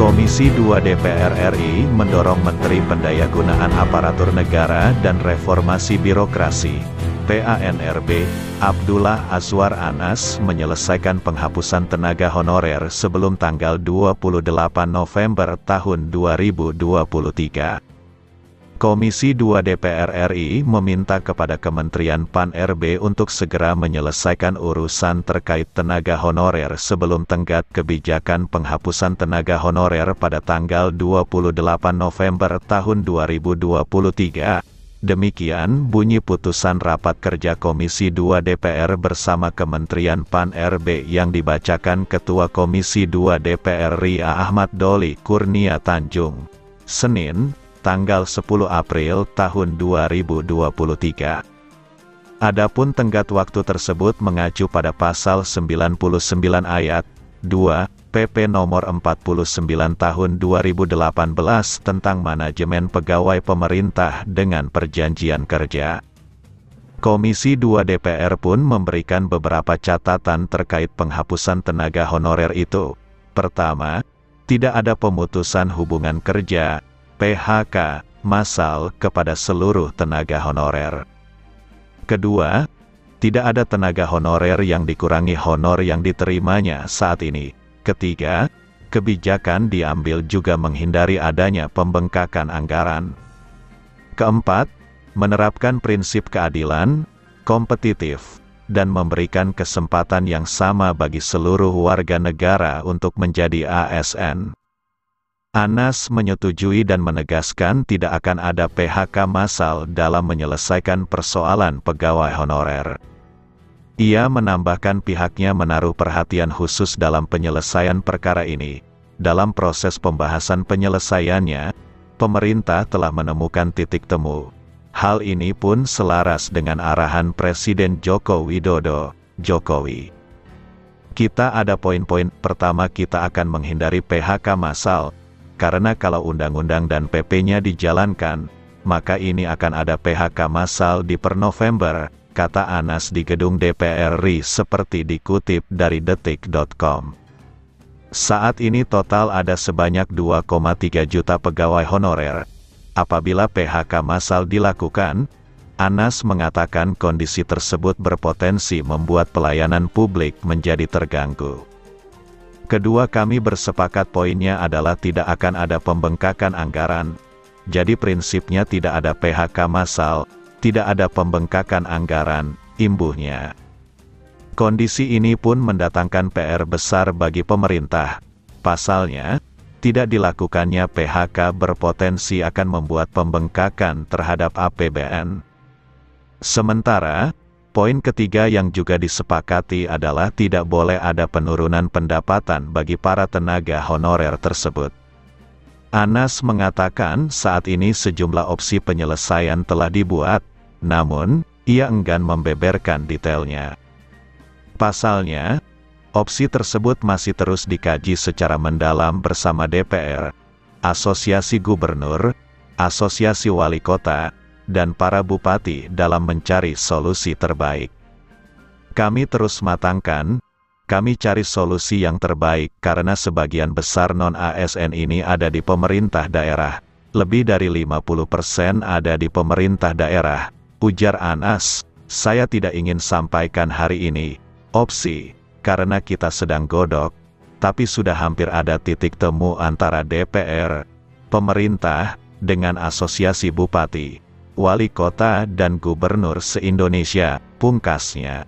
Komisi 2 DPR RI mendorong Menteri Pendayagunaan Aparatur Negara dan Reformasi Birokrasi, PANRB, Abdullah Azwar Anas menyelesaikan penghapusan tenaga honorer sebelum tanggal 28 November tahun 2023. Komisi 2 DPR RI meminta kepada Kementerian PAN-RB untuk segera menyelesaikan urusan terkait tenaga honorer sebelum tenggat kebijakan penghapusan tenaga honorer pada tanggal 28 November tahun 2023. Demikian bunyi putusan rapat kerja Komisi 2 DPR bersama Kementerian PAN-RB yang dibacakan Ketua Komisi 2 DPR RI Ahmad Doli Kurnia Tanjung, Senin, tanggal 10 April tahun 2023. Adapun tenggat waktu tersebut mengacu pada pasal 99 ayat 2 PP nomor 49 tahun 2018 tentang manajemen pegawai pemerintah dengan perjanjian kerja. Komisi 2 DPR pun memberikan beberapa catatan terkait penghapusan tenaga honorer itu. Pertama, tidak ada pemutusan hubungan kerja PHK massal kepada seluruh tenaga honorer. Kedua, tidak ada tenaga honorer yang dikurangi honor yang diterimanya saat ini. Ketiga, kebijakan diambil juga menghindari adanya pembengkakan anggaran. Keempat, menerapkan prinsip keadilan, kompetitif, dan memberikan kesempatan yang sama bagi seluruh warga negara untuk menjadi ASN. Anas menyetujui dan menegaskan tidak akan ada PHK massal dalam menyelesaikan persoalan pegawai honorer. Ia menambahkan pihaknya menaruh perhatian khusus dalam penyelesaian perkara ini. Dalam proses pembahasan penyelesaiannya, pemerintah telah menemukan titik temu. Hal ini pun selaras dengan arahan Presiden Joko Widodo, Jokowi. Kita ada poin-poin. Pertama, kita akan menghindari PHK massal. Karena kalau undang-undang dan PP-nya dijalankan, maka ini akan ada PHK massal di per November, kata Anas di gedung DPR RI seperti dikutip dari detik.com. Saat ini total ada sebanyak 2,3 juta pegawai honorer. Apabila PHK massal dilakukan, Anas mengatakan kondisi tersebut berpotensi membuat pelayanan publik menjadi terganggu. Kedua, kami bersepakat poinnya adalah tidak akan ada pembengkakan anggaran. Jadi prinsipnya tidak ada PHK massal, tidak ada pembengkakan anggaran, imbuhnya. Kondisi ini pun mendatangkan PR besar bagi pemerintah. Pasalnya, tidak dilakukannya PHK berpotensi akan membuat pembengkakan terhadap APBN. Sementara, poin ketiga yang juga disepakati adalah tidak boleh ada penurunan pendapatan bagi para tenaga honorer tersebut. Anas mengatakan saat ini sejumlah opsi penyelesaian telah dibuat, namun, ia enggan membeberkan detailnya. Pasalnya, opsi tersebut masih terus dikaji secara mendalam bersama DPR, Asosiasi Gubernur, Asosiasi Wali Kota, dan para bupati dalam mencari solusi terbaik. Kami terus matangkan, kami cari solusi yang terbaik karena sebagian besar non-ASN ini ada di pemerintah daerah. Lebih dari 50% ada di pemerintah daerah, ujar Anas. Saya tidak ingin sampaikan hari ini opsi, karena kita sedang godok, tapi sudah hampir ada titik temu antara DPR, pemerintah, dengan asosiasi bupati, wali kota dan gubernur se-Indonesia, pungkasnya.